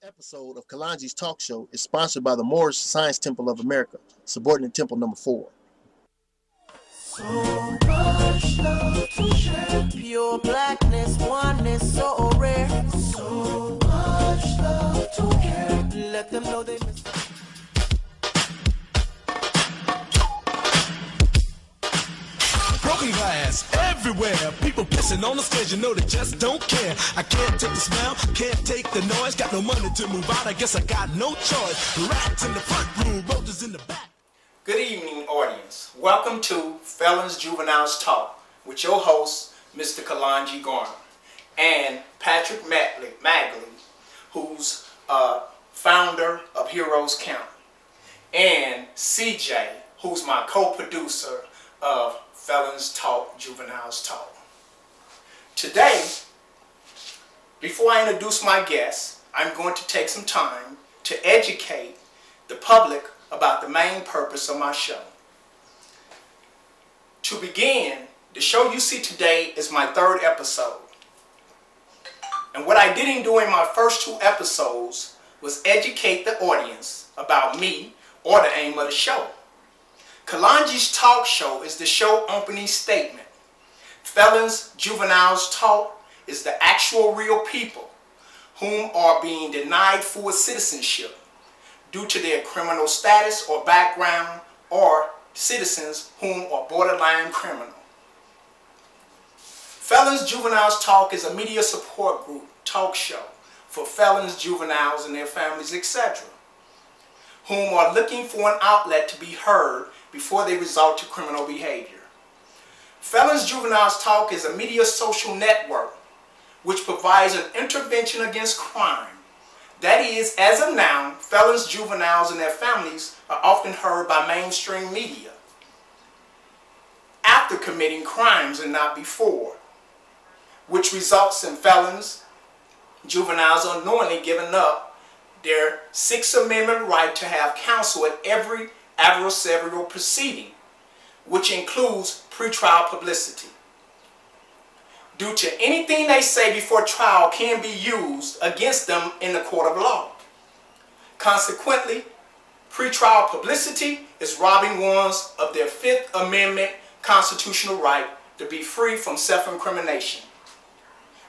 This episode of Kalongi's talk show is sponsored by the Moorish Science Temple of America, subordinate temple number 4. So much love to share. Pure blackness, oneness, so rare. So much love to care. Let them know they miss. Broken glass everywhere. People pissing on the stage, you know they just don't care. I can't take the smell, can't take the noise. Got no money to move out, I guess I got no choice. Rats in the front room, roaches in the back. Good evening, audience. Welcome to Felons Juveniles Talk with your host, Mr. Kalongi Garner, and Patrick Magley, who's founder of Heroes County, and CJ, who's my co-producer of Felons Talk, Juveniles Talk. Today, before I introduce my guests, I'm going to take some time to educate the public about the main purpose of my show. To begin, the show you see today is my 3rd episode. And what I didn't do in my first 2 episodes was educate the audience about me or the aim of the show. Kalongi's talk show is the show opening statement. Felons Juveniles Talk is the actual real people whom are being denied full citizenship due to their criminal status or background, or citizens whom are borderline criminal. Felons Juveniles Talk is a media support group talk show for felons, juveniles, and their families, etc., whom are looking for an outlet to be heard before they resort to criminal behavior. Felons Juveniles Talk is a media social network which provides an intervention against crime. That is, as of now, felons, juveniles, and their families are often heard by mainstream media after committing crimes and not before, which results in felons, juveniles unknowingly giving up their 6th Amendment right to have counsel at every adversarial proceeding, which includes pretrial publicity. Due to anything they say before trial can be used against them in the court of law. Consequently, pretrial publicity is robbing ones of their 5th Amendment constitutional right to be free from self-incrimination.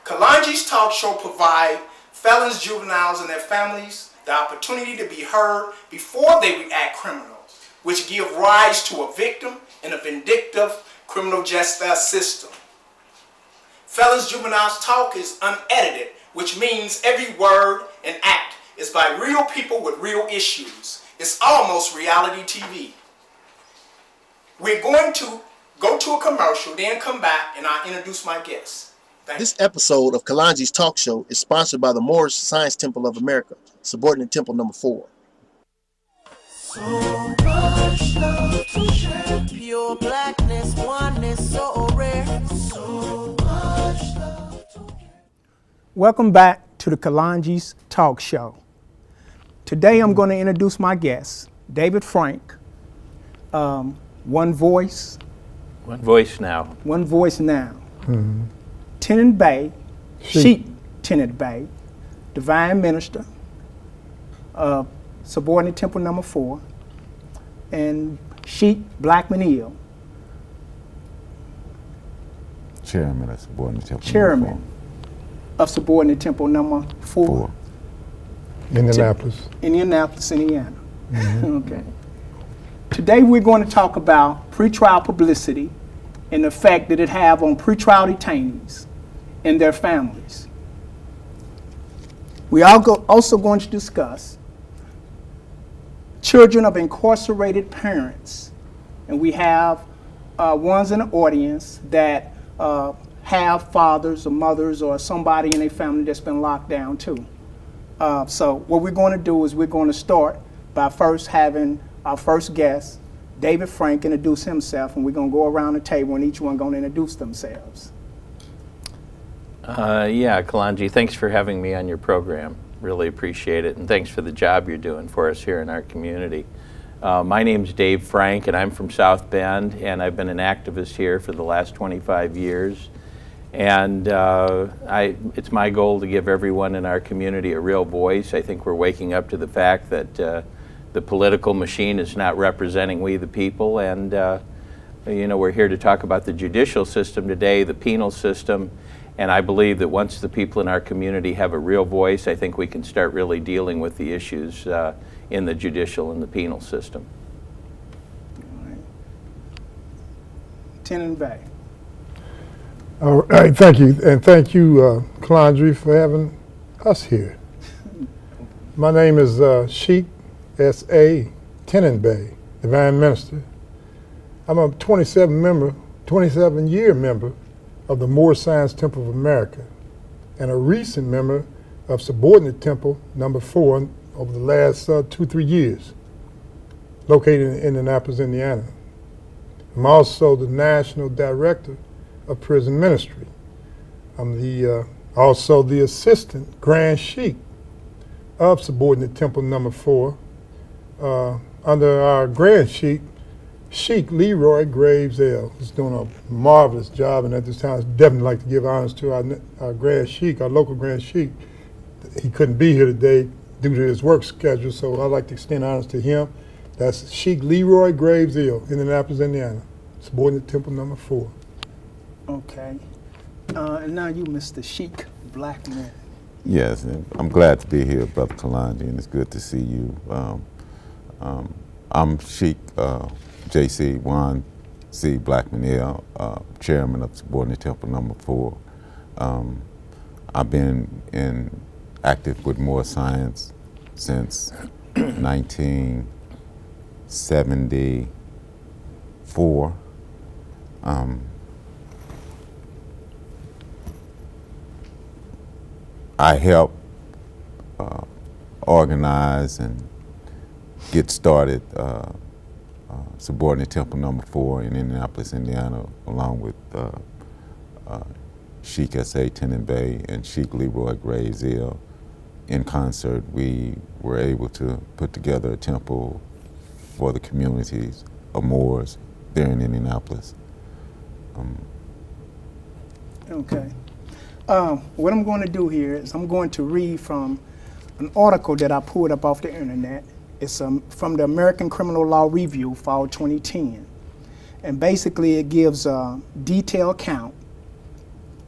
Kalongi's talk show provides felons, juveniles, and their families the opportunity to be heard before they react criminal, which give rise to a victim in a vindictive criminal justice system. Felons Juveniles Talk is unedited, which means every word and act is by real people with real issues. It's almost reality TV. We're going to go to a commercial, then come back, and I'll introduce my guests. This episode of Kalongi's talk show is sponsored by the Moorish Science Temple of America, subordinate temple number 4. So much love to share. Pure blackness, oneness, so rare. So much love to care. Welcome back to the Kalongi's talk show. Today I'm going to introduce my guest, David Frank, One Voice. One voice now. One Voice Now. Tenant Bay, Sheep Tenant Bay, Divine Minister, subordinate temple number 4, and Sheep Blackman Eel, Chairman of subordinate temple. chairman of subordinate temple number 4. Indianapolis. Indianapolis, Indiana. Okay. Today we're going to talk about pretrial publicity and the effect that it have on pretrial detainees and their families. We are also going to discuss children of incarcerated parents, and we have ones in the audience that have fathers or mothers or somebody in their family that's been locked down too. So what we're going to do is we're going to start by first having our first guest, David Frank, introduce himself, and we're going to go around the table and each one going to introduce themselves. Kalongi, thanks for having me on your program. Really appreciate it, and thanks for the job you're doing for us here in our community. My name's Dave Frank, and I'm from South Bend, and I've been an activist here for the last 25 years. And it's my goal to give everyone in our community a real voice. I think we're waking up to the fact that the political machine is not representing we the people, and we're here to talk about the judicial system today, the penal system, and I believe that once the people in our community have a real voice, I think we can start really dealing with the issues in the judicial and the penal system. All right. Tenenbaugh. All right, thank you. And thank you, Kalongi, for having us here. My name is Sheikh S.A. Tenenbaugh, Divine Minister. I'm a 27-year member of the Moorish Science Temple of America and a recent member of Subordinate Temple number 4 over the last 2-3 years, located in Indianapolis, Indiana. I'm also the National Director of Prison Ministry. I'm also the Assistant Grand Sheikh of Subordinate Temple number 4. Under our Grand Sheikh, Sheikh Leroy Graves L. is doing a marvelous job, and at this time, I'd definitely like to give honors to our Grand Sheikh, our local Grand Sheikh. He couldn't be here today due to his work schedule, so I'd like to extend honors to him. That's Sheikh Leroy Graves L., Indianapolis, Indiana, Subordinate Temple number 4. Okay. And now you, Mr. Sheikh Blackman. Yes, and I'm glad to be here, Brother Kalongi, and it's good to see you. I'm Sheikh J.C. Juan C. Blackman L., Chairman of Subordinate Temple number 4. I've been active with Moorish Science since 1974. I helped organize and get started Subordinate Temple number 4 in Indianapolis, Indiana, along with Sheikh S.A. Tenenbaugh and Sheikh Leroy Graves L. In concert, we were able to put together a temple for the communities of Moors there in Indianapolis. Okay. What I'm going to do here is I'm going to read from an article that I pulled up off the internet. It's from the American Criminal Law Review, fall 2010. And basically it gives a detailed account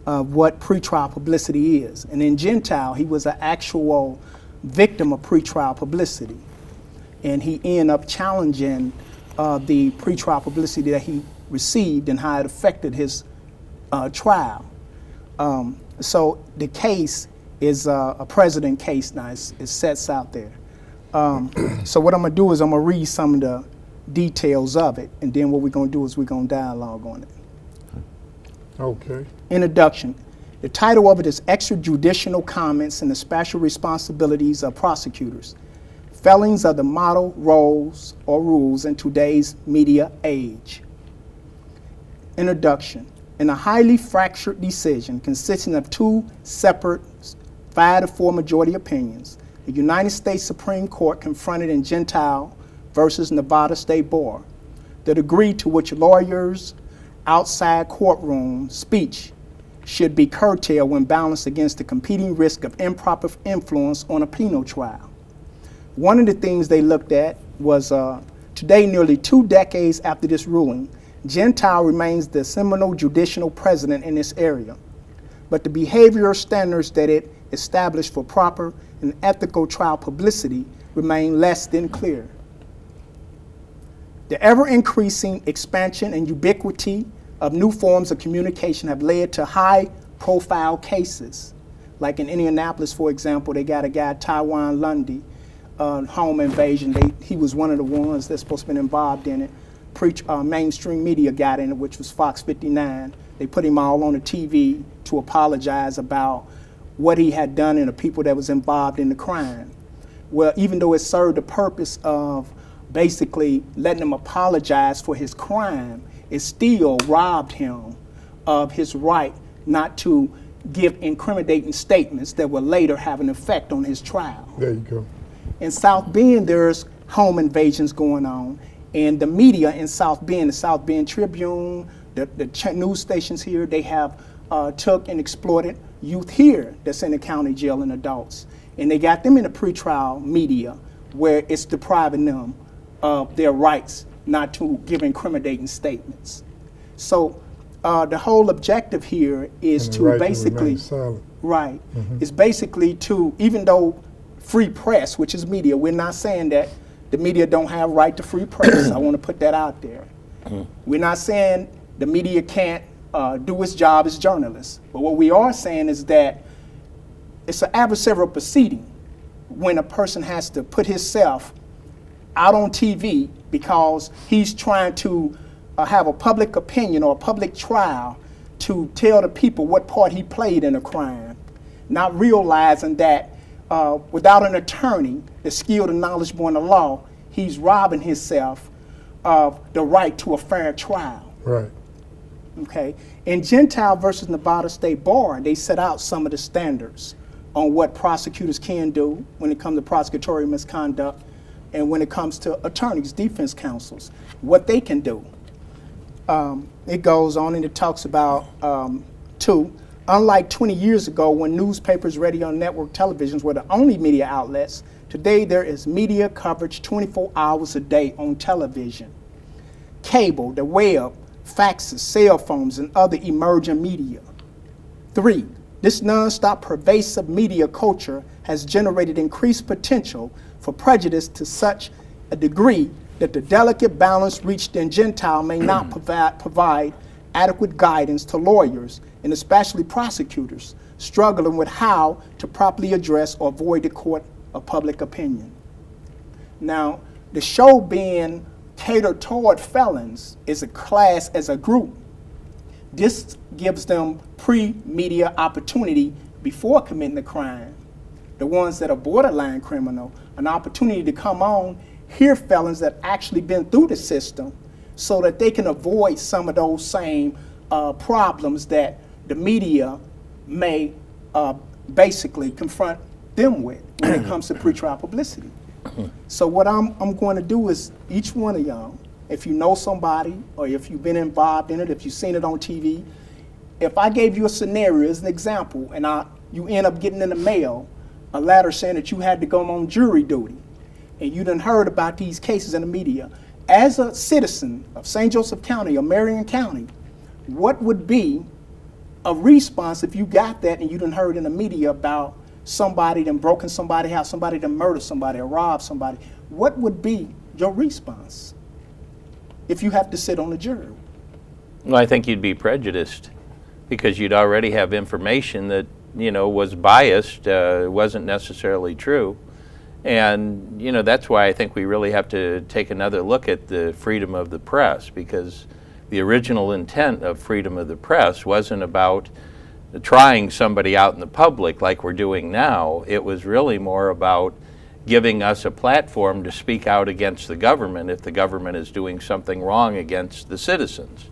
of what pretrial publicity is. And in Gentile, he was an actual victim of pretrial publicity. And he ended up challenging the pretrial publicity that he received and how it affected his trial. So the case is a precedent case now. It sets out there. So what I'm going to do is I'm going to read some of the details of it, and then what we're going to do is we're going to dialogue on it. Okay. Introduction. The title of it is Extrajudicial Comments and the Special Responsibilities of Prosecutors. Felons are the model roles or rules in today's media age. Introduction. In a highly fractured decision consisting of two separate 5-4 majority opinions, the United States Supreme Court confronted in Gentile versus Nevada State Bar the degree to which lawyers' outside courtroom speech should be curtailed when balanced against the competing risk of improper influence on a penal trial. One of the things they looked at was today, nearly 2 decades after this ruling, Gentile remains the seminal judicial precedent in this area, but the behavioral standards that it established for proper and ethical trial publicity remain less than clear. The ever-increasing expansion and ubiquity of new forms of communication have led to high-profile cases. Like in Indianapolis, for example, they got a guy, Taiwan Lundy, home invasion. He was one of the ones that's supposed to have been involved in it. Mainstream media got in it, which was Fox 59. They put him all on the TV to apologize about what he had done and the people that was involved in the crime. Well, even though it served the purpose of basically letting him apologize for his crime, it still robbed him of his right not to give incriminating statements that will later have an effect on his trial. There you go. In South Bend, there's home invasions going on, and the media in South Bend, the South Bend Tribune, the news stations here, they have took and exploited youth here that's in the county jail and adults. And they got them in the pretrial media where it's depriving them of their rights not to give incriminating statements. So the whole objective here is And the to right basically, remain silent. right, is basically to, even though free press, which is media, we're not saying that the media don't have right to free press. I want to put that out there. We're not saying the media can't do its job as journalists. But what we are saying is that it's an adversarial proceeding when a person has to put himself out on TV because he's trying to have a public opinion or a public trial to tell the people what part he played in a crime, not realizing that without an attorney that's skilled and knowledgeable in the law, he's robbing himself of the right to a fair trial. Right. Okay. In Gentile versus Nevada State Bar, they set out some of the standards on what prosecutors can do when it comes to prosecutorial misconduct and when it comes to attorneys, defense counsels, what they can do. It goes on and it talks about, unlike 20 years ago when newspapers, radio, and network televisions were the only media outlets, today there is media coverage 24 hours a day on television, cable, the web, faxes, cell phones, and other emerging media. 3, this nonstop pervasive media culture has generated increased potential for prejudice to such a degree that the delicate balance reached in Gentile may not provide adequate guidance to lawyers and especially prosecutors struggling with how to properly address or avoid the court of public opinion. Now, the show being catered toward felons is a class as a group. This gives them pre-media opportunity before committing the crime. The ones that are borderline criminal, an opportunity to come on, hear felons that actually been through the system so that they can avoid some of those same problems that the media may basically confront them with when it comes to pretrial publicity. So what I'm going to do is each one of y'all, if you know somebody or if you've been involved in it, if you've seen it on TV, if I gave you a scenario as an example and you end up getting in the mail a letter saying that you had to go on jury duty and you done heard about these cases in the media, as a citizen of St. Joseph County or Marion County, what would be a response if you got that and you done heard in the media about somebody done broken somebody's house, somebody done murdered somebody or robbed somebody? What would be your response if you have to sit on a jury? Well, I think you'd be prejudiced because you'd already have information that, was biased, wasn't necessarily true. And, that's why I think we really have to take another look at the freedom of the press, because the original intent of freedom of the press wasn't about trying somebody out in the public like we're doing now. It was really more about giving us a platform to speak out against the government if the government is doing something wrong against the citizens.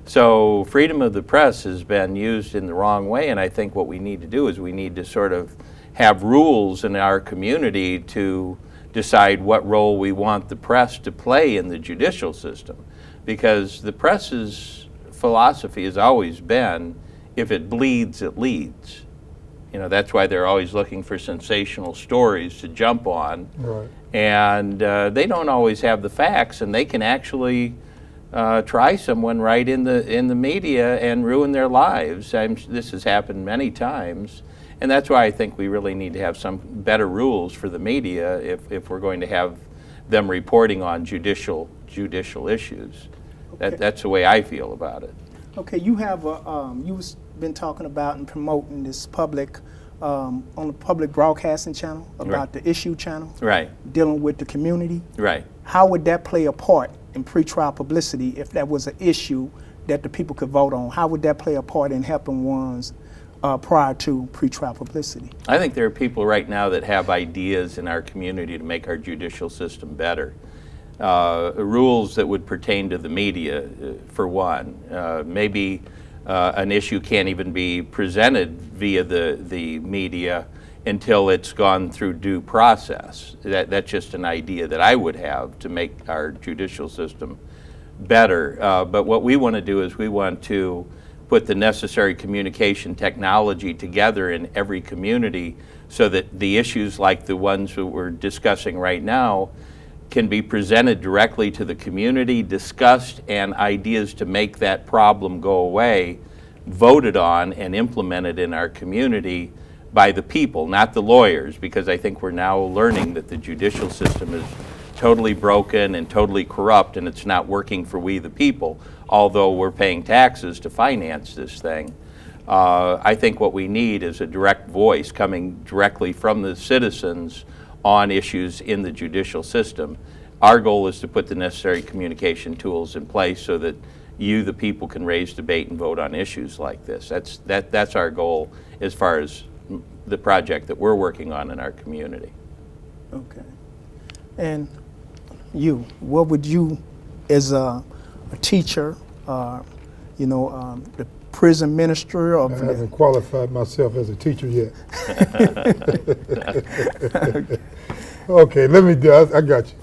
So freedom of the press has been used in the wrong way, and I think what we need to do is we need to sort of have rules in our community to decide what role we want the press to play in the judicial system. Because the press's philosophy has always been, if it bleeds, it leads. That's why they're always looking for sensational stories to jump on. Right. And they don't always have the facts, and they can actually try someone right in the media and ruin their lives. This has happened many times. And that's why I think we really need to have some better rules for the media if we're going to have them reporting on judicial issues. Okay. That's the way I feel about it. Okay, you have you've been talking about and promoting this public on the public broadcasting channel about Right. the issue channel, Right, dealing with the community. right. How would that play a part in pretrial publicity if that was an issue that the people could vote on? How would that play a part in helping ones prior to pretrial publicity? I think there are people right now that have ideas in our community to make our judicial system better. Rules that would pertain to the media, for one. Maybe an issue can't even be presented via the media until it's gone through due process. That's just an idea that I would have to make our judicial system better. But what we want to do is we want to put the necessary communication technology together in every community so that the issues like the ones that we're discussing right now can be presented directly to the community, discussed, and ideas to make that problem go away voted on and implemented in our community by the people, not the lawyers, because I think we're now learning that the judicial system is totally broken and totally corrupt, and it's not working for we the people, although we're paying taxes to finance this thing. I think what we need is a direct voice coming directly from the citizens on issues in the judicial system. Our goal is to put the necessary communication tools in place so that you, the people, can raise debate and vote on issues like this. That's our goal as far as the project that we're working on in our community. Okay. And you, what would you, as a teacher, the prison minister of... I haven't qualified myself as a teacher yet. Okay, let me do, I got you.